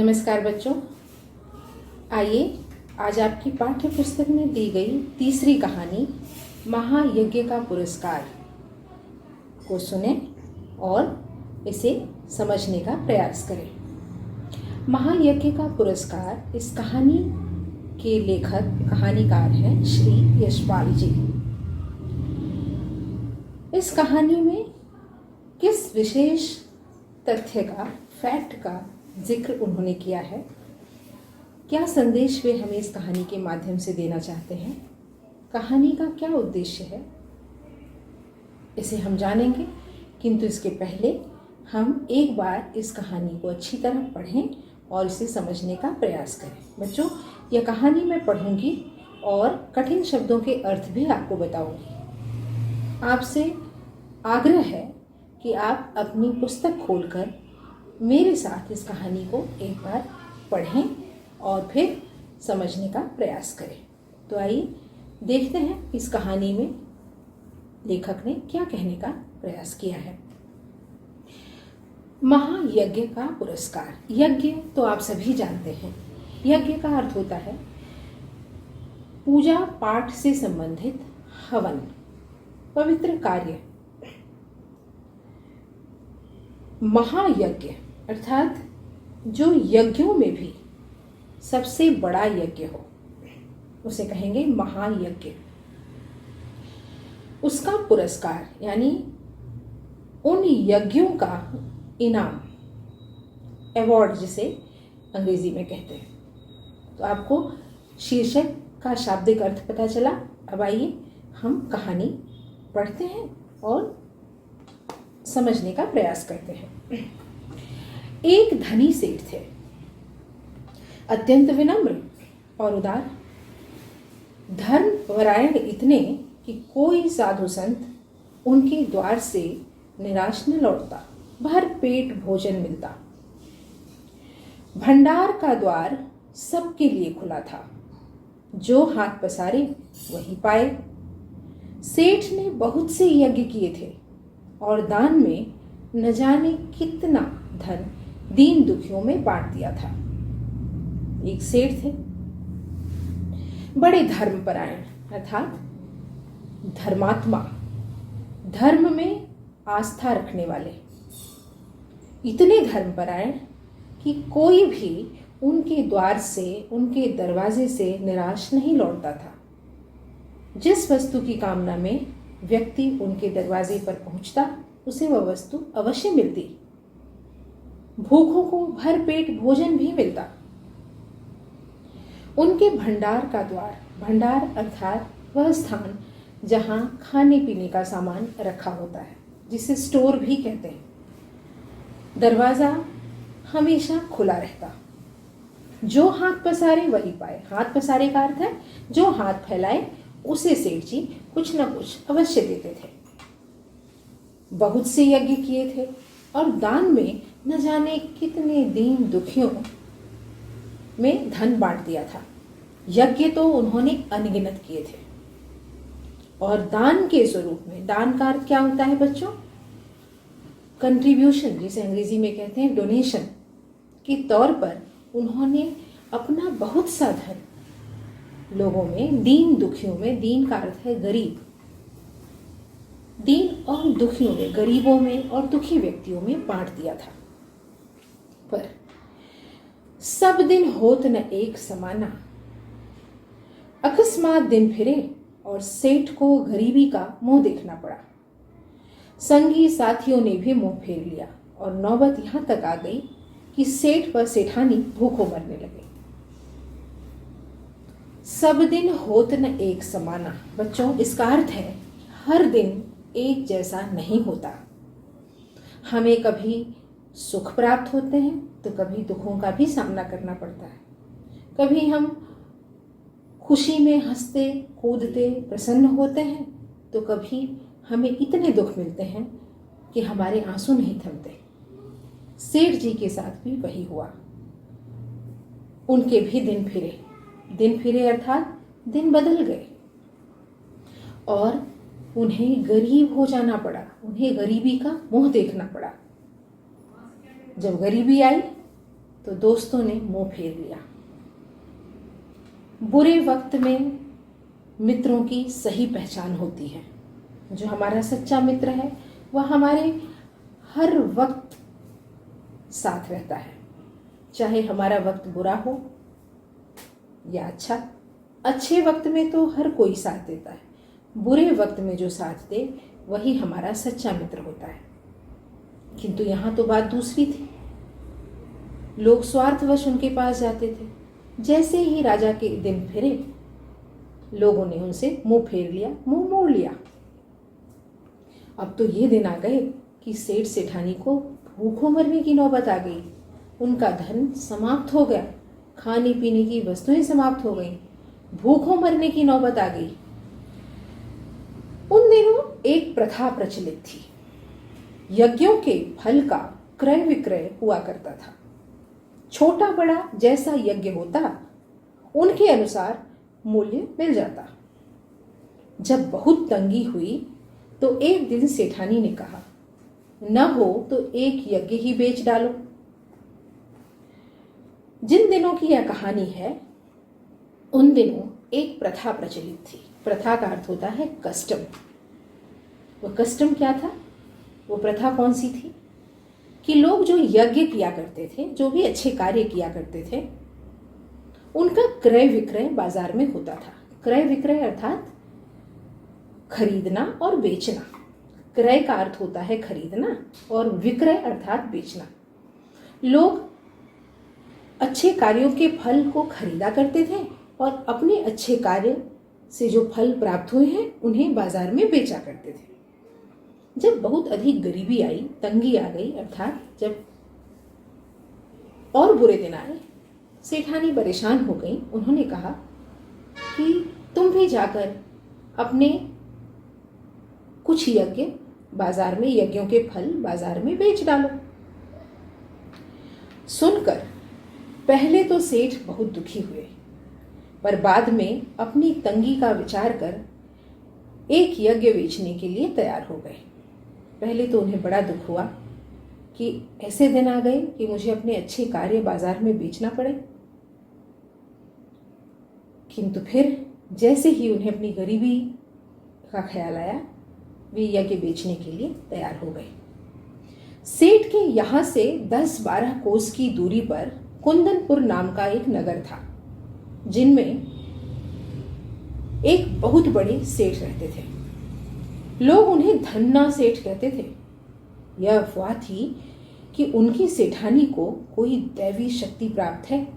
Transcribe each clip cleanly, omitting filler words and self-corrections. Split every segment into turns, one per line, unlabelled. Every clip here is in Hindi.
नमस्कार बच्चों, आइए आज आपकी पाठ्य पुस्तक में दी गई तीसरी कहानी महायज्ञ का पुरस्कार को सुने और इसे समझने का प्रयास करें। महायज्ञ का पुरस्कार इस कहानी के लेखक कहानीकार हैं श्री यशपाल जी। इस कहानी में किस विशेष तथ्य का, फैक्ट का जिक्र उन्होंने किया है, क्या संदेश वे हमें इस कहानी के माध्यम से देना चाहते हैं, कहानी का क्या उद्देश्य है, इसे हम जानेंगे। किंतु इसके पहले हम एक बार इस कहानी को अच्छी तरह पढ़ें और इसे समझने का प्रयास करें। बच्चों, यह कहानी मैं पढ़ूंगी और कठिन शब्दों के अर्थ भी आपको बताऊंगी। आपसे आग्रह है कि आप अपनी पुस्तक खोलकर मेरे साथ इस कहानी को एक बार पढ़ें और फिर समझने का प्रयास करें। तो आइए देखते हैं इस कहानी में लेखक ने क्या कहने का प्रयास किया है। महायज्ञ का पुरस्कार। यज्ञ तो आप सभी जानते हैं। यज्ञ का अर्थ होता है पूजा पाठ से संबंधित हवन, पवित्र कार्य। महायज्ञ अर्थात जो यज्ञों में भी सबसे बड़ा यज्ञ हो उसे कहेंगे महायज्ञ। उसका पुरस्कार यानी उन यज्ञों का इनाम, अवार्ड जिसे अंग्रेजी में कहते हैं। तो आपको शीर्षक का शाब्दिक अर्थ पता चला। अब आइए हम कहानी पढ़ते हैं और समझने का प्रयास करते हैं। एक धनी सेठ थे, अत्यंत विनम्र और उदार, धर्मपरायण इतने कि कोई साधु संत उनके द्वार से निराश न लौटता, भर पेट भोजन मिलता। भंडार का द्वार सबके लिए खुला था, जो हाथ पसारे वही पाए। सेठ ने बहुत से यज्ञ किए थे और दान में न जाने कितना धन दीन दुखियों में बांट दिया था। एक सेठ थे, बड़े धर्मपरायण अर्थात धर्मात्मा, धर्म में आस्था रखने वाले, इतने धर्मपरायण कि कोई भी उनके द्वार से, उनके दरवाजे से निराश नहीं लौटता था। जिस वस्तु की कामना में व्यक्ति उनके दरवाजे पर पहुंचता उसे वह वस्तु अवश्य मिलती। भूखों को भर पेट भोजन भी मिलता। उनके भंडार का द्वार, भंडार अर्थात वह स्थान जहां खाने पीने का सामान रखा होता है, जिसे स्टोर भी कहते हैं, दरवाजा हमेशा खुला रहता। जो हाथ पसारे वही पाए। हाथ पसारे का अर्थ है जो हाथ फैलाए उसे सेठ जी कुछ न कुछ अवश्य देते थे। बहुत से यज्ञ किए थे और दान में न जाने कितने दीन दुखियों में धन बांट दिया था। यज्ञ तो उन्होंने अनगिनत किए थे और दान के स्वरूप में, दान का अर्थ क्या होता है बच्चों? कंट्रीब्यूशन, जिसे अंग्रेजी में कहते हैं डोनेशन के तौर पर उन्होंने अपना बहुत सा धन लोगों में, दीन दुखियों में, दीन का अर्थ है गरीब, दीन और दुखियों में, गरीबों में और दुखी व्यक्तियों में बांट दिया था। पर सब दिन होत न एक समाना। अकस्मात दिन फिरे और सेठ को गरीबी का मुंह देखना पड़ा। संगी साथियों ने भी मुंह फेर लिया और नौबत यहां तक आ गई कि सेठ व सेठानी भूखों मरने लगे। सब दिन होत न एक समाना। बच्चों, इसका अर्थ है हर दिन एक जैसा नहीं होता। हमें कभी सुख प्राप्त होते हैं तो कभी दुखों का भी सामना करना पड़ता है। कभी हम खुशी में हंसते कूदते प्रसन्न होते हैं तो कभी हमें इतने दुख मिलते हैं कि हमारे आंसू नहीं थमते। सेठ जी के साथ भी वही हुआ। उनके भी दिन फिरे। दिन फिरे अर्थात दिन बदल गए और उन्हें गरीब हो जाना पड़ा। उन्हें गरीबी का मुंह देखना पड़ा। जब गरीबी आई तो दोस्तों ने मुंह फेर लिया। बुरे वक्त में मित्रों की सही पहचान होती है। जो हमारा सच्चा मित्र है वह हमारे हर वक्त साथ रहता है, चाहे हमारा वक्त बुरा हो या अच्छा। अच्छे वक्त में तो हर कोई साथ देता है, बुरे वक्त में जो साथ दे वही हमारा सच्चा मित्र होता है। किंतु यहाँ तो बात दूसरी थी। लोग स्वार्थवश उनके पास जाते थे। जैसे ही राजा के दिन फिरे, लोगों ने उनसे मुंह फेर लिया, मुंह मोड़ लिया। अब तो ये दिन आ गए कि सेठ सेठानी को भूखों मरने की नौबत आ गई। उनका धन समाप्त हो गया, खाने पीने की वस्तुएं समाप्त हो गईं, भूखों मरने की नौबत आ गई। उन दिनों एक प्रथा प्रचलित थी। यज्ञों के फल का क्रय विक्रय हुआ करता था। छोटा बड़ा जैसा यज्ञ होता, उनके अनुसार मूल्य मिल जाता। जब बहुत तंगी हुई तो एक दिन सेठानी ने कहा, न हो तो एक यज्ञ ही बेच डालो। जिन दिनों की यह कहानी है, उन दिनों एक प्रथा प्रचलित थी। प्रथा का अर्थ होता है कस्टम। वो कस्टम क्या था? वो प्रथा कौन सी थी कि लोग जो यज्ञ किया करते थे, जो भी अच्छे कार्य किया करते थे, उनका क्रय विक्रय बाजार में होता था। क्रय विक्रय अर्थात खरीदना और बेचना। क्रय का अर्थ होता है खरीदना और विक्रय अर्थात बेचना। लोग अच्छे कार्यों के फल को खरीदा करते थे और अपने अच्छे कार्य से जो फल प्राप्त हुए हैं उन्हें बाजार में बेचा करते थे। जब बहुत अधिक गरीबी आई, तंगी आ गई, अर्थात जब और बुरे दिन आए, सेठानी परेशान हो गई। उन्होंने कहा कि तुम भी जाकर अपने कुछ यज्ञ बाजार में, यज्ञों के फल बाजार में बेच डालो। सुनकर पहले तो सेठ बहुत दुखी हुए, पर बाद में अपनी तंगी का विचार कर एक यज्ञ बेचने के लिए तैयार हो गए। पहले तो उन्हें बड़ा दुख हुआ कि ऐसे दिन आ गए कि मुझे अपने अच्छे कार्य बाजार में बेचना पड़े। किंतु फिर जैसे ही उन्हें अपनी गरीबी का ख्याल आया, वे यज्ञ बेचने के लिए तैयार हो गए। सेठ के यहाँ से 10-12 कोस की दूरी पर कुंदनपुर नाम का एक नगर था, जिनमें एक बहुत बड़े सेठ रहते थे। लोग उन्हें धन्ना सेठ कहते थे। यह अफवाह थी कि उनकी सेठानी को कोई दैवी शक्ति प्राप्त है,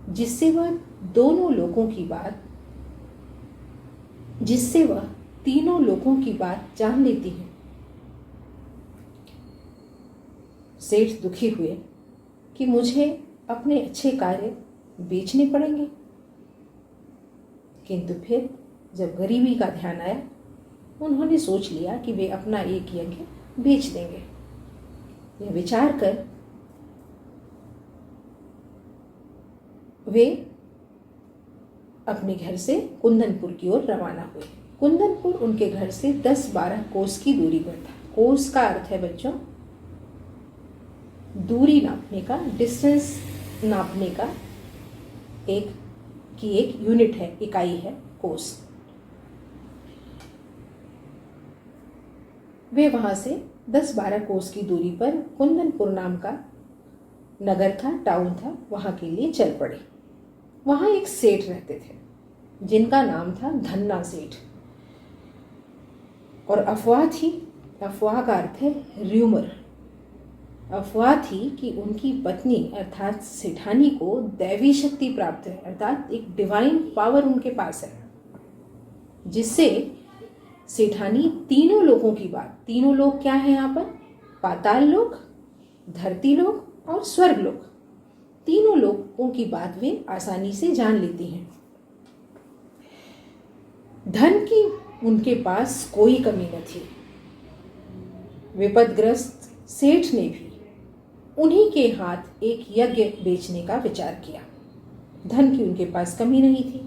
जिससे वह तीनों लोगों की बात जान लेती है। सेठ दुखी हुए कि मुझे अपने अच्छे कार्य बेचने पड़ेंगे। किंतु फिर जब गरीबी का ध्यान आया, उन्होंने सोच लिया कि वे अपना एक यज्ञ बेच देंगे। यह विचार कर वे अपने घर से कुंदनपुर की ओर रवाना हुए। कुंदनपुर उनके घर से 10-12 कोस की दूरी पर था। कोस का अर्थ है बच्चों दूरी नापने का, डिस्टेंस नापने का एक यूनिट है, इकाई है कोस। वे वहां से 10-12 कोस की दूरी पर कुंदनपुर नाम का नगर था, टाउन था, वहां के लिए चल पड़े। वहां एक सेठ रहते थे जिनका नाम था धन्ना सेठ। और अफवाह थी, अफवाह का अर्थ है र्यूमर। अफवाह थी कि उनकी पत्नी अर्थात सेठानी को दैवी शक्ति प्राप्त है, अर्थात एक डिवाइन पावर उनके पास है, जिससे सेठानी तीनों लोगों की बात, तीनों लोग क्या है यहाँ पर? पाताल लोक, धरती लोक और स्वर्ग लोक, तीनों लोगों की बात वे आसानी से जान लेती हैं। धन की उनके पास कोई कमी न थी। विपदग्रस्त सेठ ने भी उन्हीं के हाथ एक यज्ञ बेचने का विचार किया। धन की उनके पास कमी नहीं थी।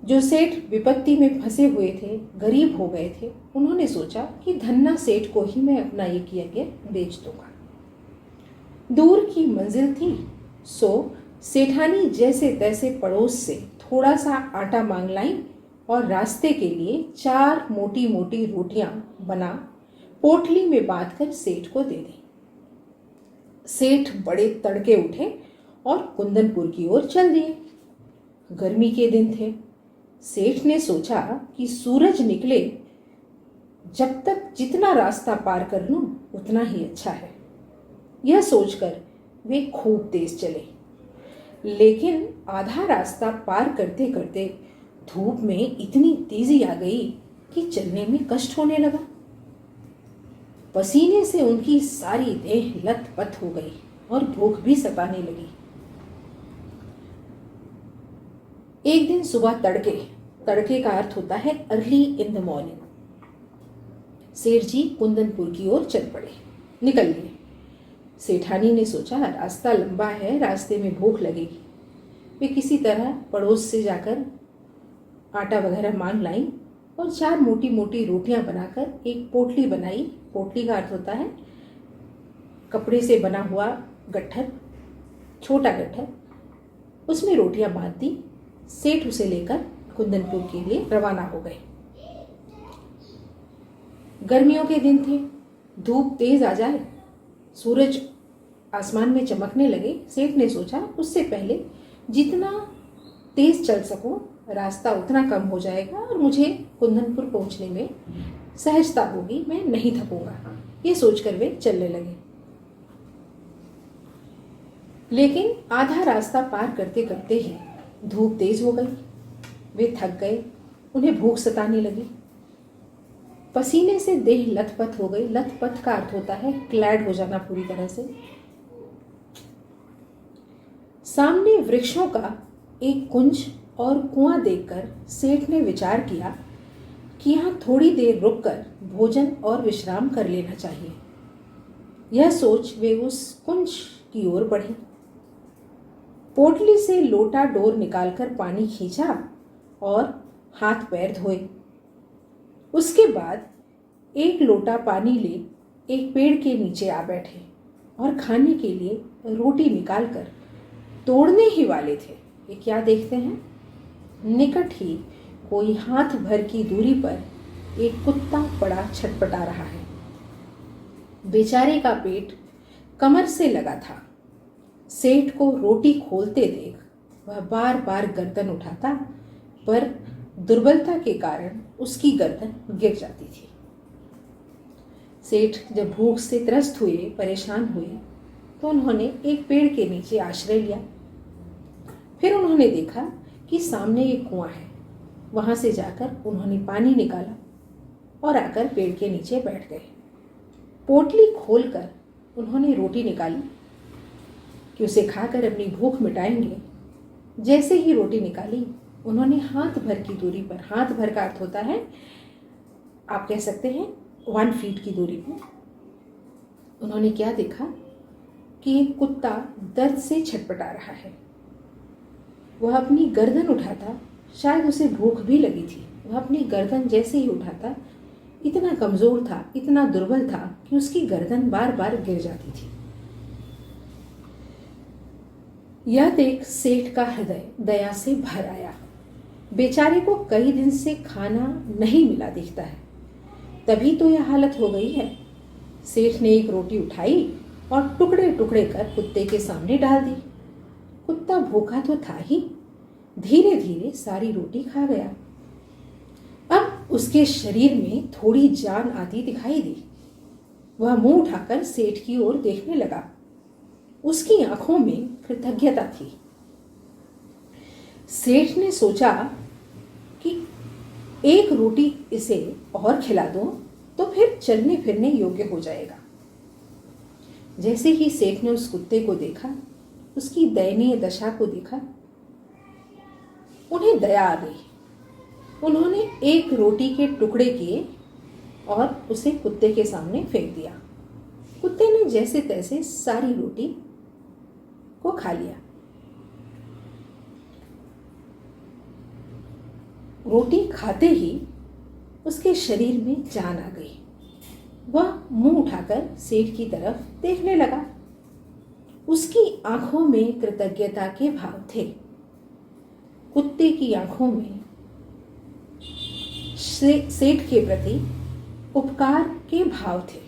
जो सेठ विपत्ति में फंसे हुए थे, गरीब हो गए थे, उन्होंने सोचा कि धन्ना सेठ को ही मैं अपना एक यज्ञ बेच दूंगा। दूर की मंजिल थी, सो सेठानी जैसे तैसे पड़ोस से थोड़ा सा आटा मांग लाई और रास्ते के लिए 4 मोटी मोटी रोटियां बना पोटली में बांधकर सेठ को दे दी। सेठ बड़े तड़के उठे और कुंदनपुर की ओर चल दिए। गर्मी के दिन थे। सेठ ने सोचा कि सूरज निकले जब तक जितना रास्ता पार कर लूं उतना ही अच्छा है। यह सोचकर वे खूब तेज चले, लेकिन आधा रास्ता पार करते करते धूप में इतनी तेजी आ गई कि चलने में कष्ट होने लगा। पसीने से उनकी सारी देह लथपथ हो गई और भूख भी सताने लगी। एक दिन सुबह तड़के, तड़के का अर्थ होता है अर्ली इन द मॉर्निंग, सेठ जी कुंदनपुर की ओर चल पड़े, निकल लिए। सेठानी ने सोचा रास्ता लंबा है, रास्ते में भूख लगेगी। वे किसी तरह पड़ोस से जाकर आटा वगैरह मांग लाई और 4 मोटी मोटी रोटियां बनाकर एक पोटली बनाई। पोटली का अर्थ होता है कपड़े से बना हुआ गट्ठर, छोटा गट्ठर। उसमें रोटियां बांध दी। सेठ उसे लेकर कुंदनपुर के लिए रवाना हो गए। गर्मियों के दिन थे, धूप तेज आ जाए, सूरज आसमान में चमकने लगे। सेठ ने सोचा उससे पहले जितना तेज चल सकूं रास्ता उतना कम हो जाएगा और मुझे कुंदनपुर पहुंचने में सहजता होगी, मैं नहीं थकूंगा। ये सोचकर वे चलने लगे। लेकिन आधा रास्ता पार करते करते ही धूप तेज हो गई। वे थक गए, उन्हें भूख सताने लगी। पसीने से देह लथपथ हो गई। लथपथ का अर्थ होता है क्लैड हो जाना पूरी तरह से। सामने वृक्षों का एक कुंज और कुआं देखकर सेठ ने विचार किया कि यहाँ थोड़ी देर रुककर भोजन और विश्राम कर लेना चाहिए। यह सोच वे उस कुंज की ओर बढ़े। पोटली से लोटा डोर निकालकर पानी खींचा और हाथ पैर धोए। उसके बाद एक लोटा पानी ले एक पेड़ के नीचे आ बैठे और खाने के लिए रोटी निकालकर तोड़ने ही वाले थे कि क्या देखते हैं, निकट ही कोई हाथ भर की दूरी पर एक कुत्ता पड़ा छटपटा रहा है। बेचारे का पेट कमर से लगा था। सेठ को रोटी खोलते देख वह बार बार गर्दन उठाता, पर दुर्बलता के कारण उसकी गर्दन गिर जाती थी। सेठ जब भूख से त्रस्त हुए, परेशान हुए, तो उन्होंने एक पेड़ के नीचे आश्रय लिया। फिर उन्होंने देखा कि सामने एक कुआं है। वहां से जाकर उन्होंने पानी निकाला और आकर पेड़ के नीचे बैठ गए। पोटली खोलकर उन्होंने रोटी निकाली कि उसे खाकर अपनी भूख मिटाएंगे। जैसे ही रोटी निकाली, उन्होंने हाथ भर की दूरी पर, हाथ भर का अर्थ होता है आप कह सकते हैं 1 फीट की दूरी पर, उन्होंने क्या देखा कि एक कुत्ता दर्द से छटपटा रहा है। वह अपनी गर्दन उठाता, शायद उसे भूख भी लगी थी। वह अपनी गर्दन जैसे ही उठाता, इतना कमजोर था, इतना दुर्बल था कि उसकी गर्दन बार बार गिर जाती थी। यह देख सेठ का हृदय दया से भर आया। बेचारे को कई दिन से खाना नहीं मिला दिखता है, तभी तो यह हालत हो गई है। सेठ ने एक रोटी उठाई और टुकड़े टुकड़े कर कुत्ते के सामने डाल दी। कुत्ता भूखा तो था ही, धीरे धीरे सारी रोटी खा गया। अब उसके शरीर में थोड़ी जान आती दिखाई दी। वह मुंह उठाकर सेठ की ओर देखने लगा। उसकी आंखों में कृतज्ञता थी। सेठ ने सोचा कि एक रोटी इसे और खिला दूं तो फिर चलने फिरने योग्य हो जाएगा। जैसे ही सेठ ने उस कुत्ते को देखा, उसकी दयनीय दशा को देखा, उन्हें दया आ गई। उन्होंने एक रोटी के टुकड़े किए और उसे कुत्ते के सामने फेंक दिया। कुत्ते ने जैसे तैसे सारी रोटी को खा लिया। रोटी खाते ही उसके शरीर में जान आ गई। वह मुंह उठाकर सेठ की तरफ देखने लगा। उसकी आंखों में कृतज्ञता के भाव थे। कुत्ते की आंखों में सेठ के प्रति उपकार के भाव थे,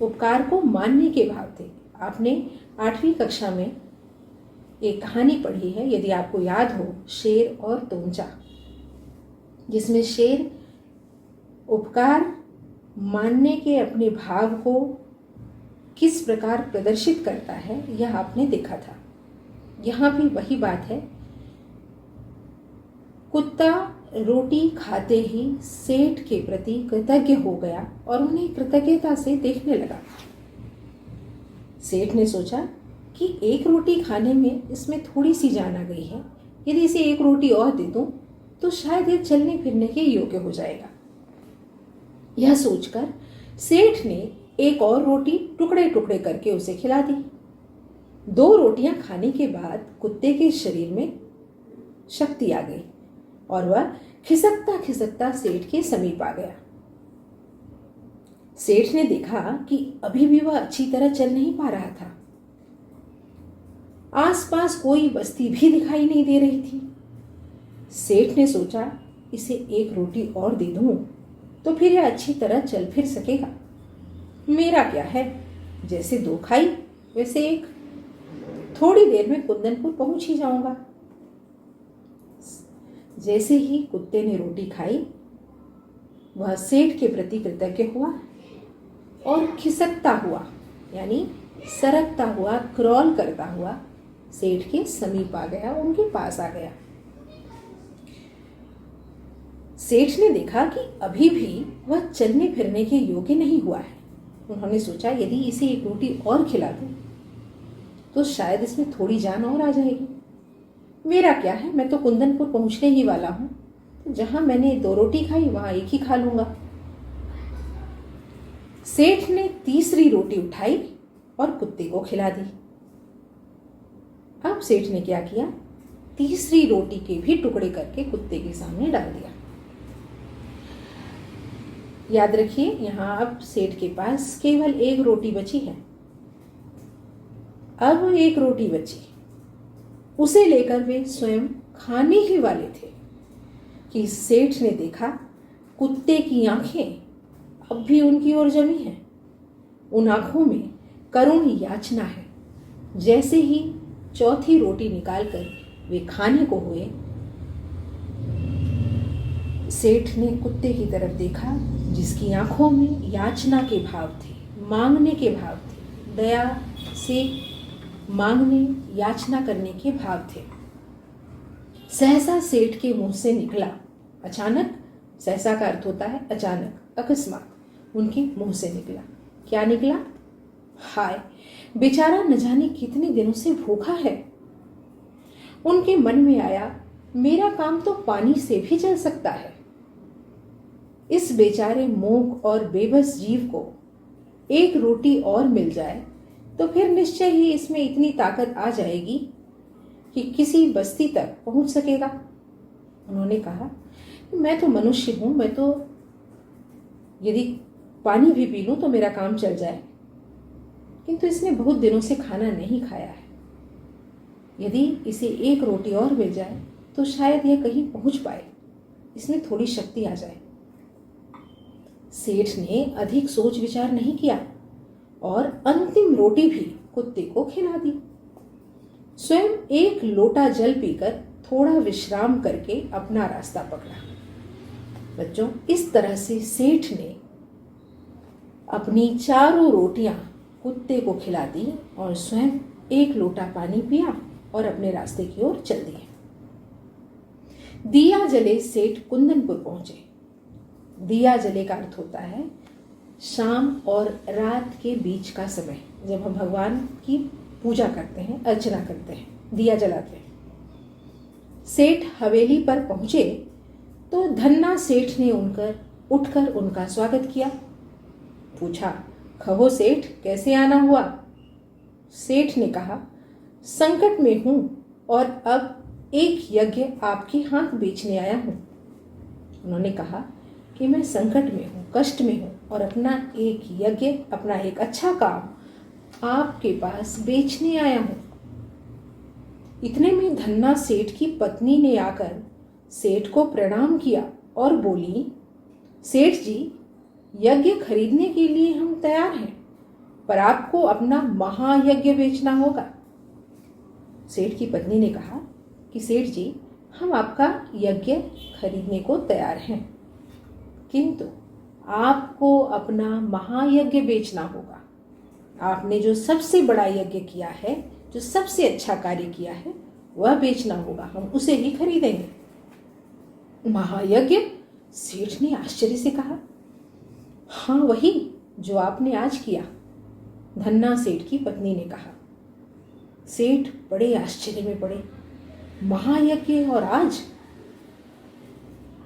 उपकार को मानने के भाव थे। आपने 8वीं कक्षा में एक कहानी पढ़ी है, यदि आपको याद हो, शेर और तोंचा, जिसमें शेर उपकार मानने के अपने भाव को किस प्रकार प्रदर्शित करता है, यह आपने देखा था। यहाँ भी वही बात है। कुत्ता रोटी खाते ही सेठ के प्रति कृतज्ञ हो गया और उन्हें कृतज्ञता से देखने लगा। सेठ ने सोचा कि एक रोटी खाने में इसमें थोड़ी सी जान आ गई है, यदि इसे एक रोटी और दे दूं तो शायद ये चलने फिरने के योग्य हो जाएगा। यह सोचकर सेठ ने एक और रोटी टुकड़े टुकड़े करके उसे खिला दी। 2 रोटियां खाने के बाद कुत्ते के शरीर में शक्ति आ गई और वह खिसकता खिसकता सेठ के समीप आ गया। सेठ ने देखा कि अभी भी वह अच्छी तरह चल नहीं पा रहा था। आसपास कोई बस्ती भी दिखाई नहीं दे रही थी। सेठ ने सोचा, इसे एक रोटी और दे दूं तो फिर यह अच्छी तरह चल फिर सकेगा। मेरा क्या है, जैसे 2 खाई वैसे 1, थोड़ी देर में कुंदनपुर पहुंच ही जाऊंगा। जैसे ही कुत्ते ने रोटी खाई, वह सेठ के प्रति कृतज्ञ हुआ और खिसकता हुआ, यानी सरकता हुआ, क्रॉल करता हुआ सेठ के समीप आ गया, उनके पास आ गया। सेठ ने देखा कि अभी भी वह चलने फिरने के योग्य नहीं हुआ है। उन्होंने सोचा, यदि इसे एक रोटी और खिला दूं तो शायद इसमें थोड़ी जान और आ जाएगी। मेरा क्या है, मैं तो कुंदनपुर पहुंचने ही वाला हूं, तो जहां मैंने 2 रोटी खाई वहां 1 ही खा लूंगा। सेठ ने तीसरी रोटी उठाई और कुत्ते को खिला दी। अब सेठ ने क्या किया, तीसरी रोटी के भी टुकड़े करके कुत्ते के सामने डाल दिया। याद रखिए, यहां अब सेठ के पास केवल 1 रोटी बची है। अब 1 रोटी बची, उसे लेकर वे स्वयं खाने ही वाले थे कि सेठ ने देखा कुत्ते की आंखें अब भी उनकी ओर जमी हैं। उन आंखों में करुण याचना है। जैसे ही चौथी रोटी निकालकर वे खाने को हुए, सेठ ने कुत्ते की तरफ देखा, जिसकी आंखों में याचना के भाव थे, मांगने के भाव थे, दया से मांगने, याचना करने के भाव थे। सहसा सेठ के मुंह से निकला, अचानक, सहसा का अर्थ होता है अचानक, अकस्मात, उनके मुंह से निकला। क्या निकला? हाय, बेचारा न जाने कितने दिनों से भूखा है। उनके मन में आया, मेरा काम तो पानी से भी चल सकता है। इस बेचारे मूक और बेबस जीव को 1 रोटी और मिल जाए तो फिर निश्चय ही इसमें इतनी ताकत आ जाएगी कि किसी बस्ती तक पहुंच सकेगा। उन्होंने कहा, मैं तो मनुष्य हूं, मैं तो यदि पानी भी पी लूं तो मेरा काम चल जाए, किंतु इसने बहुत दिनों से खाना नहीं खाया है। यदि इसे 1 रोटी और मिल जाए तो शायद यह कहीं पहुंच पाए, इसमें थोड़ी शक्ति आ जाए। सेठ ने अधिक सोच विचार नहीं किया और अंतिम रोटी भी कुत्ते को खिला दी। स्वयं 1 लोटा जल पीकर थोड़ा विश्राम करके अपना रास्ता पकड़ा। बच्चों, इस तरह से सेठ ने अपनी 4 रोटियां कुत्ते को खिला दी और स्वयं 1 लोटा पानी पिया और अपने रास्ते की ओर चल दिए। दिया जले सेठ कुंदनपुर पहुंचे। दिया जले का अर्थ होता है शाम और रात के बीच का समय, जब हम भगवान की पूजा करते हैं, अर्चना करते हैं, दिया जलाते हैं। सेठ हवेली पर पहुंचे तो धन्ना सेठ ने उठकर उनका स्वागत किया। पूछा, कहो सेठ, कैसे आना हुआ? सेठ ने कहा, संकट में हूं और अब एक यज्ञ आपके हाथ बेचने आया हूं। उन्होंने कहा कि मैं संकट में हूं, कष्ट में हूं और अपना एक यज्ञ, अपना एक अच्छा काम आपके पास बेचने आया हूं। इतने में धन्ना सेठ की पत्नी ने आकर सेठ को प्रणाम किया और बोली, सेठ जी, यज्ञ खरीदने के लिए हम तैयार हैं, पर आपको अपना महायज्ञ बेचना होगा। सेठ की पत्नी ने कहा कि सेठ जी, हम आपका यज्ञ खरीदने को तैयार हैं, किंतु आपको अपना महायज्ञ बेचना होगा। आपने जो सबसे बड़ा यज्ञ किया है, जो सबसे अच्छा कार्य किया है, वह बेचना होगा, हम उसे ही खरीदेंगे। महायज्ञ? सेठ ने आश्चर्य से कहा। हाँ, वही जो आपने आज किया, धन्ना सेठ की पत्नी ने कहा। सेठ बड़े आश्चर्य में पड़े। महायज्ञ और आज?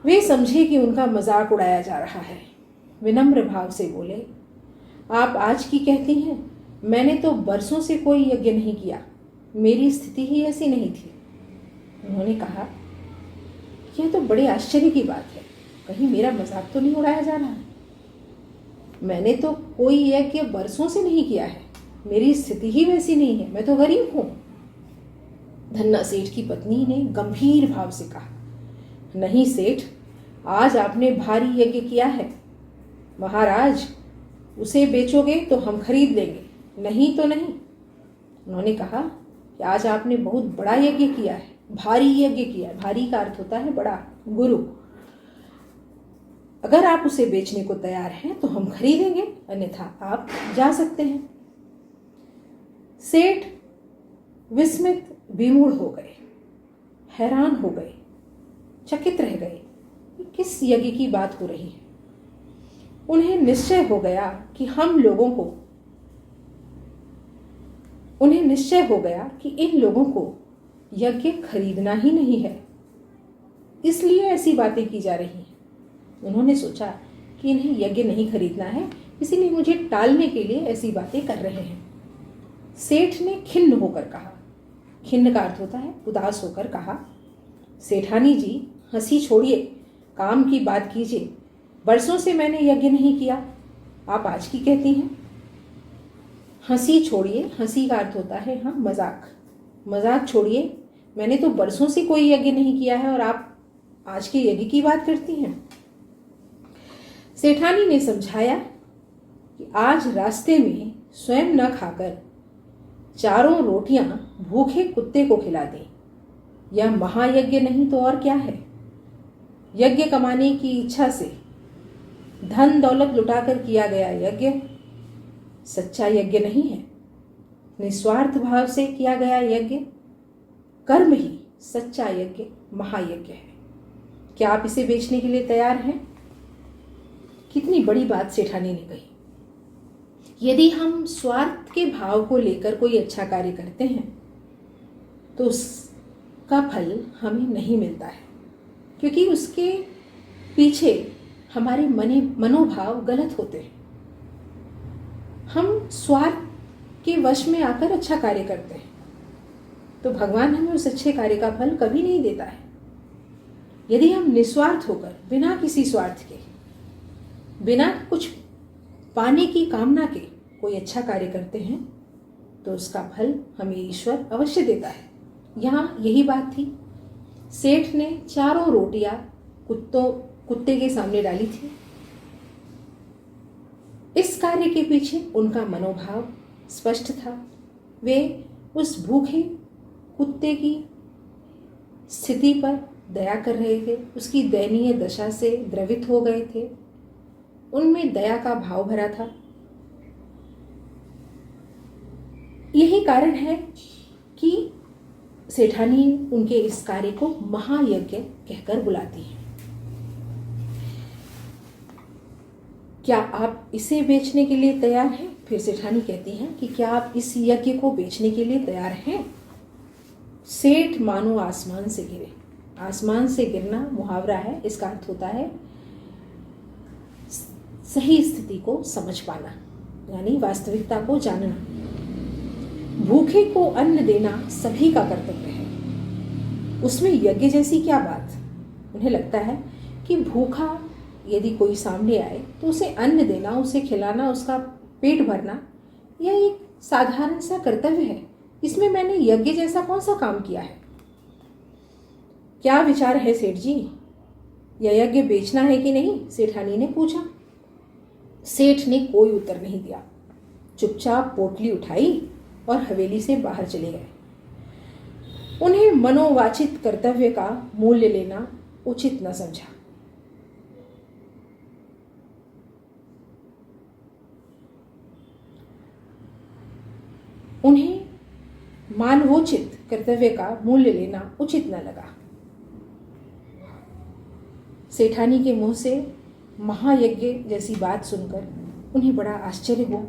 वे समझे कि उनका मजाक उड़ाया जा रहा है। विनम्र भाव से बोले, आप आज की कहती हैं? मैंने तो बरसों से कोई यज्ञ नहीं किया, मेरी स्थिति ही ऐसी नहीं थी। उन्होंने कहा, यह तो बड़े आश्चर्य की बात है, कहीं मेरा मजाक तो नहीं उड़ाया जा रहा है। मैंने तो कोई यज्ञ बरसों से नहीं किया है, मेरी स्थिति ही वैसी नहीं है, मैं तो गरीब हूं। धन्ना सेठ की पत्नी ने गंभीर भाव से कहा, नहीं सेठ, आज आपने भारी यज्ञ किया है। महाराज, उसे बेचोगे तो हम खरीद लेंगे, नहीं तो नहीं। उन्होंने कहा कि आज आपने बहुत बड़ा यज्ञ किया है, भारी यज्ञ किया है। भारी का अर्थ होता है बड़ा, गुरु। अगर आप उसे बेचने को तैयार हैं तो हम खरीदेंगे, अन्यथा आप जा सकते हैं। सेठ विस्मित विमूढ़ हो गए, हैरान हो गए, चकित रह गए, किस यज्ञ की बात हो रही है। उन्हें निश्चय हो गया कि इन लोगों को यज्ञ खरीदना ही नहीं है, इसलिए ऐसी बातें की जा रही हैं। उन्होंने सोचा कि इन्हें यज्ञ नहीं खरीदना है, इसीलिए मुझे टालने के लिए ऐसी बातें कर रहे हैं। सेठ ने खिन्न होकर कहा, खिन्न का अर्थ होता है उदास होकर कहा, सेठानी जी, हंसी छोड़िए, काम की बात कीजिए। बरसों से मैंने यज्ञ नहीं किया, आप आज की कहती हैं। हंसी छोड़िए, हंसी का अर्थ होता है हाँ मजाक, मजाक छोड़िए। मैंने तो बरसों से कोई यज्ञ नहीं किया है और आप आज के यज्ञ की बात करती हैं। सेठानी ने समझाया कि आज रास्ते में स्वयं न खाकर 4 रोटियां भूखे कुत्ते को खिला दें, यह महायज्ञ नहीं तो और क्या है। यज्ञ कमाने की इच्छा से धन दौलत लुटाकर किया गया यज्ञ सच्चा यज्ञ नहीं है। निस्वार्थ भाव से किया गया यज्ञ कर्म ही सच्चा यज्ञ महायज्ञ है। क्या आप इसे बेचने के लिए तैयार हैं? कितनी बड़ी बात सेठानी ने कही। यदि हम स्वार्थ के भाव को लेकर कोई अच्छा कार्य करते हैं तो उसका फल हमें नहीं मिलता है, क्योंकि उसके पीछे हमारे मनोभाव गलत होते हैं। हम स्वार्थ के वश में आकर अच्छा कार्य करते हैं तो भगवान हमें उस अच्छे कार्य का फल कभी नहीं देता है। यदि हम निस्वार्थ होकर बिना किसी स्वार्थ के, बिना कुछ पाने की कामना के कोई अच्छा कार्य करते हैं तो उसका फल हमें ईश्वर अवश्य देता है। यहाँ यही बात थी। सेठ ने 4 रोटियां कुत्ते के सामने डाली थी। इस कार्य के पीछे उनका मनोभाव स्पष्ट था। वे उस भूखे कुत्ते की स्थिति पर दया कर रहे थे, उसकी दयनीय दशा से द्रवित हो गए थे, उनमें दया का भाव भरा था। यही कारण है कि सेठानी उनके इस कार्य को महायज्ञ कहकर बुलाती है। क्या आप इसे बेचने के लिए तैयार हैं? फिर सेठानी कहती हैं कि क्या आप इस यज्ञ को बेचने के लिए तैयार हैं? सेठ मानो आसमान से गिरे। आसमान से गिरना मुहावरा है, इसका अर्थ होता है सही स्थिति को समझ पाना, यानी वास्तविकता को जानना। भूखे को अन्न देना सभी का कर्तव्य है, उसमें यज्ञ जैसी क्या बात। उन्हें लगता है कि भूखा यदि कोई सामने आए तो उसे अन्न देना, उसे खिलाना, उसका पेट भरना, यह एक साधारण सा कर्तव्य है, इसमें मैंने यज्ञ जैसा कौन सा काम किया है? क्या विचार है सेठ जी, यह यज्ञ बेचना है कि नहीं? सेठानी ने पूछा। सेठ ने कोई उत्तर नहीं दिया, चुपचाप पोटली उठाई और हवेली से बाहर चले गए। उन्हें मनोवांछित कर्तव्य का मूल्य लेना उचित न समझा। उन्हें मानवोचित कर्तव्य का मूल्य लेना उचित न लगा। सेठानी के मुंह से महायज्ञ जैसी बात सुनकर उन्हें बड़ा आश्चर्य हुआ,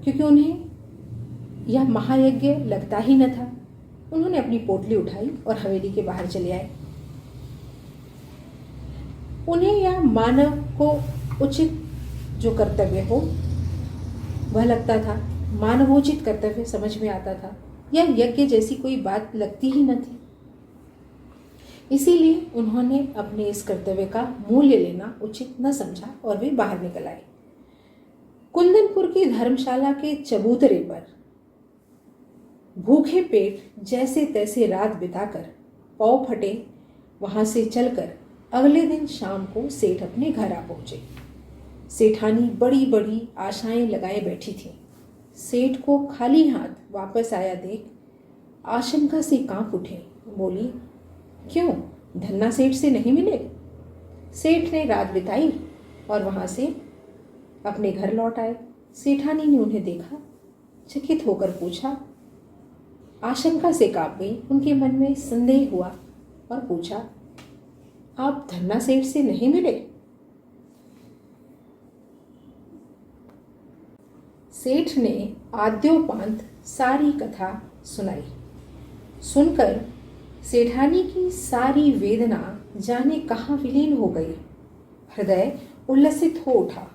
क्योंकि उन्हें यह महायज्ञ लगता ही न था। उन्होंने अपनी पोटली उठाई और हवेली के बाहर चले आए। उन्हें यह मानव को उचित जो कर्तव्य हो वह लगता था, मानवोचित कर्तव्य समझ में आता था। यह यज्ञ जैसी कोई बात लगती ही न थी। इसीलिए उन्होंने अपने इस कर्तव्य का मूल्य लेना उचित न समझा और वे बाहर निकल आए। कुंदनपुर की धर्मशाला के चबूतरे पर भूखे पेट जैसे तैसे रात बिताकर पाँव फटे वहां से चलकर अगले दिन शाम को सेठ अपने घर आ पहुंचे। सेठानी बड़ी बड़ी आशाएं लगाए बैठी थी। सेठ को खाली हाथ वापस आया देख आशंका से कांप उठे। बोली, क्यों, धन्ना सेठ से नहीं मिले? सेठ ने रात बिताई और वहां से अपने घर लौट आए। सेठानी ने उन्हें देखा, चकित होकर पूछा। आशंका से कांप गई, उनके मन में संदेह हुआ और पूछा, आप धन्ना सेठ से नहीं मिले? सेठ ने आद्योपांत सारी कथा सुनाई। सुनकर सेठानी की सारी वेदना जाने कहाँ विलीन हो गई। हृदय उल्लसित हो उठा।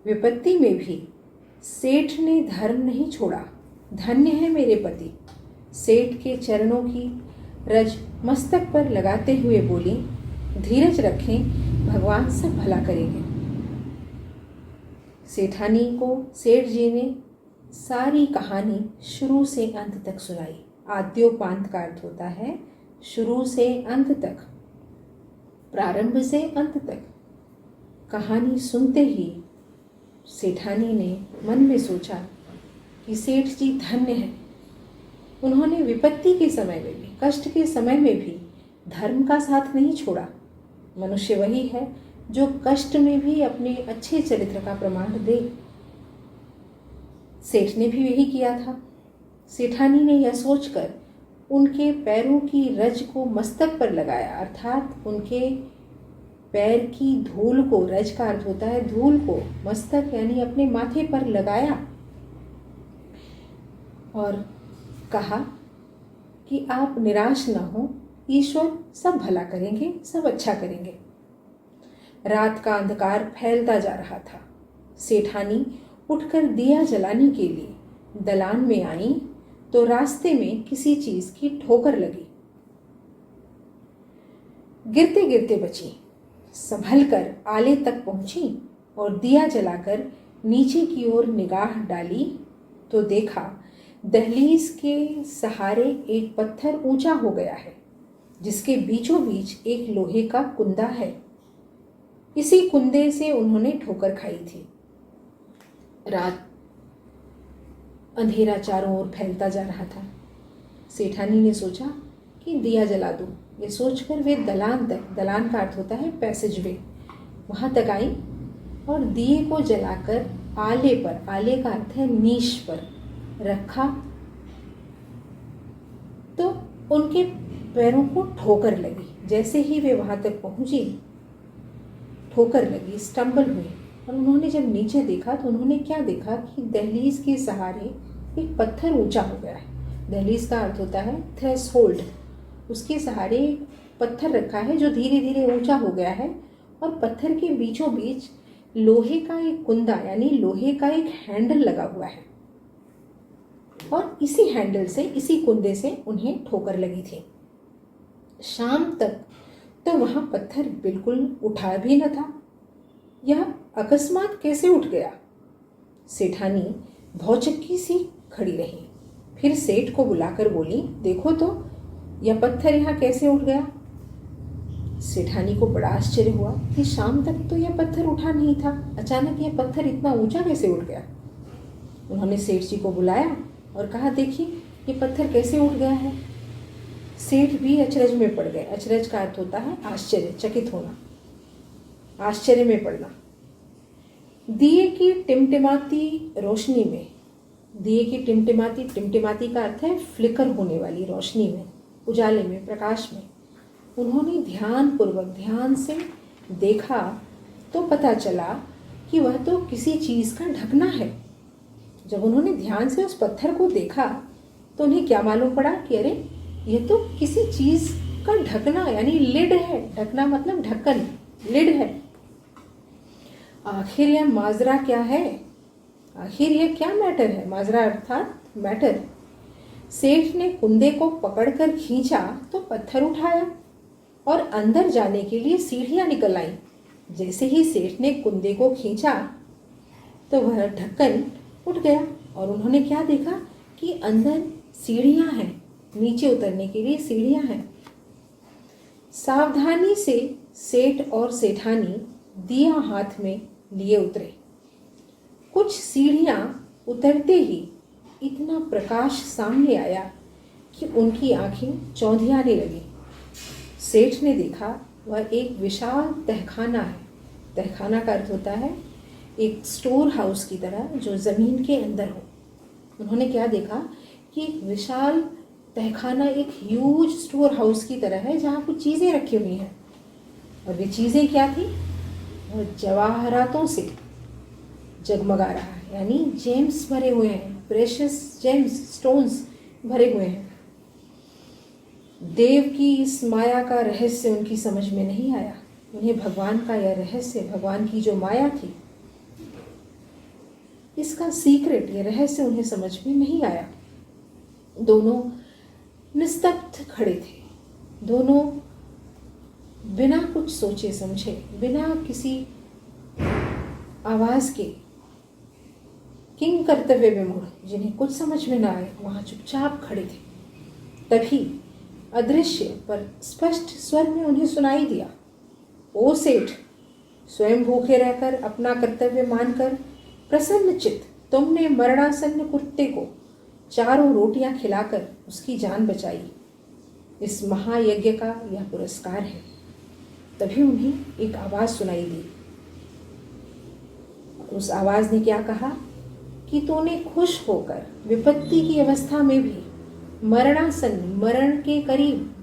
विपत्ति में भी सेठ ने धर्म नहीं छोड़ा। धन्य है मेरे पति। सेठ के चरणों की रज मस्तक पर लगाते हुए बोली, धीरज रखें, भगवान सब भला करेंगे। सेठानी को सेठ जी ने सारी कहानी शुरू से अंत तक सुनाई। आद्योपांत का अर्थ होता है शुरू से अंत तक, प्रारंभ से अंत तक। कहानी सुनते ही सेठानी ने मन में सोचा कि सेठ जी धन्य हैं। उन्होंने विपत्ति के समय में भी, कष्ट के समय में भी धर्म का साथ नहीं छोड़ा। मनुष्य वही है जो कष्ट में भी अपने अच्छे चरित्र का प्रमाण दे। सेठ ने भी यही किया था। सेठानी ने यह सोचकर उनके पैरों की रज को मस्तक पर लगाया, अर्थात उनके पैर की धूल को, रज का अर्थ होता है धूल को, मस्तक यानी अपने माथे पर लगाया और कहा कि आप निराश न हो, ईश्वर सब भला करेंगे, सब अच्छा करेंगे। रात का अंधकार फैलता जा रहा था। सेठानी उठकर दिया जलाने के लिए दलान में आई तो रास्ते में किसी चीज की ठोकर लगी। गिरते गिरते बची। संभल कर आले तक पहुंची और दिया जलाकर नीचे की ओर निगाह डाली तो देखा दहलीज के सहारे एक पत्थर ऊंचा हो गया है, जिसके बीचों बीच एक लोहे का कुंदा है। इसी कुंदे से उन्होंने ठोकर खाई थी। रात, अंधेरा चारों ओर फैलता जा रहा था। सेठानी ने सोचा कि दिया जला दूं। ये सोचकर वे दलान तक, दलान का अर्थ होता है पैसेज वे, वहां तक आई और दिए को जलाकर आले पर, आले का अर्थ है नीश पर रखा तो उनके पैरों को ठोकर लगी। जैसे ही वे वहां तक पहुंची, ठोकर लगी, स्टंबल हुई और उन्होंने जब नीचे देखा तो उन्होंने क्या देखा कि दहलीज के सहारे एक पत्थर ऊंचा हो गया है। दहलीज का अर्थ होता है थ्रेशोल्ड। उसके सहारे एक पत्थर रखा है जो धीरे धीरे ऊंचा हो गया है और पत्थर के बीचों बीच लोहे का एक कुंदा यानी लोहे का एक हैंडल लगा हुआ है और इसी हैंडल से, इसी कुंदे से उन्हें ठोकर लगी थी। शाम तक तो वहां पत्थर बिल्कुल उठा भी न था। यह अकस्मात कैसे उठ गया? सेठानी भौचक्की सी खड़ी रही। फिर सेठ को बुलाकर बोली, देखो तो यह पत्थर यहाँ कैसे उठ गया। सेठानी को बड़ा आश्चर्य हुआ कि शाम तक तो यह पत्थर उठा नहीं था, अचानक यह पत्थर इतना ऊंचा कैसे उठ गया। उन्होंने सेठ जी को बुलाया और कहा, देखिए ये पत्थर कैसे उठ गया है। सेठ भी अचरज में पड़ गए। अचरज का अर्थ होता है आश्चर्य, चकित होना, आश्चर्य में पड़ना। दिए की टिमटिमाती रोशनी में, दिए की टिमटिमाती, टिमटिमाती का अर्थ है फ्लिकर होने वाली रोशनी में, उजाले में, प्रकाश में, उन्होंने ध्यान पूर्वक, ध्यान से देखा तो पता चला कि वह तो किसी चीज़ का ढकना है। जब उन्होंने ध्यान से उस पत्थर को देखा तो उन्हें क्या मालूम पड़ा कि अरे यह तो किसी चीज़ का ढकना यानी लिड है। ढकना मतलब ढक्कन, लिड है। आखिर यह माजरा क्या है, आखिर यह क्या मैटर है। माजरा अर्थात मैटर। सेठ ने कुंदे को पकड़कर खींचा तो पत्थर उठाया और अंदर जाने के लिए सीढ़ियां निकल आईं। जैसे ही सेठ ने कुंदे को खींचा तो वह ढक्कन उठ गया और उन्होंने क्या देखा कि अंदर सीढ़ियां हैं, नीचे उतरने के लिए सीढ़ियां हैं। सावधानी से सेठ और सेठानी दिया हाथ में लिए उतरे। कुछ सीढ़ियां उतरते ही इतना प्रकाश सामने आया कि उनकी आंखें चौंधियाने लगी। सेठ ने देखा वह एक विशाल तहखाना है। तहखाना का अर्थ होता है एक स्टोर हाउस की तरह जो ज़मीन के अंदर हो। उन्होंने क्या देखा कि एक विशाल तहखाना एक ह्यूज स्टोर हाउस की तरह है जहाँ कुछ चीज़ें रखी हुई हैं। और वे चीज़ें क्या थी, वह जवाहरातों से जगमगा रहा है, यानी जेम्स भरे हुए हैं, प्रेशियस जेम्स, स्टोन्स भरे हुए हैं। देव की इस माया का रहस्य उनकी समझ में नहीं आया। उन्हें भगवान का यह रहस्य, भगवान की जो माया थी, इसका सीक्रेट, ये रहस्य उन्हें समझ में नहीं आया। दोनों निस्तब्ध खड़े थे। दोनों बिना कुछ सोचे समझे, बिना किसी आवाज के, किंग कर्तव्य विमूढ़, जिन्हें कुछ समझ में ना आए, वहां चुपचाप खड़े थे। तभी अदृश्य पर स्पष्ट स्वर में उन्हें सुनाई दिया, ओ सेठ, स्वयं भूखे रहकर अपना कर्तव्य मानकर प्रसन्न चित्त तुमने मरणासन्न कुत्ते को 4 रोटियां खिलाकर उसकी जान बचाई। इस महायज्ञ का यह पुरस्कार है। तभी उन्हें एक आवाज सुनाई दी। उस आवाज ने क्या कहा कि तूने खुश होकर विपत्ति की अवस्था में भी मरणासन्न, मरण के करीब,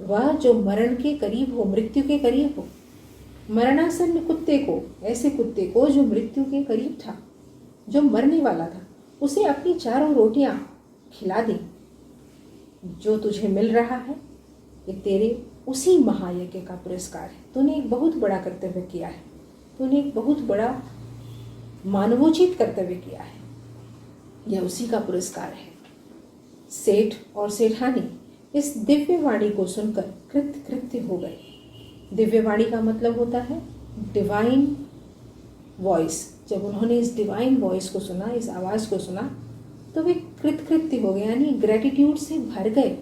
वह जो मरण के करीब हो, मृत्यु के करीब हो, मरणासन्न कुत्ते को, ऐसे कुत्ते को जो मृत्यु के करीब था, जो मरने वाला था, उसे अपनी 4 रोटियां खिला दी। जो तुझे मिल रहा है ये तेरे उसी महायज्ञ का पुरस्कार है। तूने एक बहुत बड़ा कर्तव्य किया है, तूने एक बहुत बड़ा मानवोचित कर्तव्य किया है, यह उसी का पुरस्कार है। सेठ और सेठानी इस दिव्य वाणी को सुनकर कृतकृत्य हो गए। दिव्य वाणी का मतलब होता है डिवाइन वॉइस। जब उन्होंने इस डिवाइन वॉइस को सुना, इस आवाज़ को सुना, तो वे कृतकृत्य हो गए, यानी ग्रेटिट्यूड से भर गए।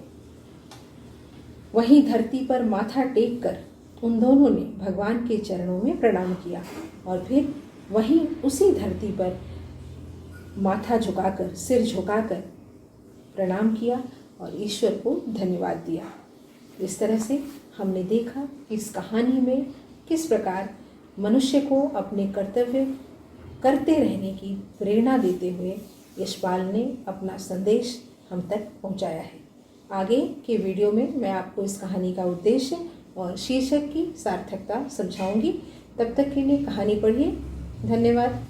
वहीं धरती पर माथा टेक कर उन दोनों ने भगवान के चरणों में प्रणाम किया और फिर वहीं उसी धरती पर माथा झुकाकर, सिर झुकाकर प्रणाम किया और ईश्वर को धन्यवाद दिया। इस तरह से हमने देखा कि इस कहानी में किस प्रकार मनुष्य को अपने कर्तव्य करते रहने की प्रेरणा देते हुए यशपाल ने अपना संदेश हम तक पहुंचाया है। आगे के वीडियो में मैं आपको इस कहानी का उद्देश्य और शीर्षक की सार्थकता समझाऊंगी। तब तक के लिए कहानी पढ़िए। धन्यवाद।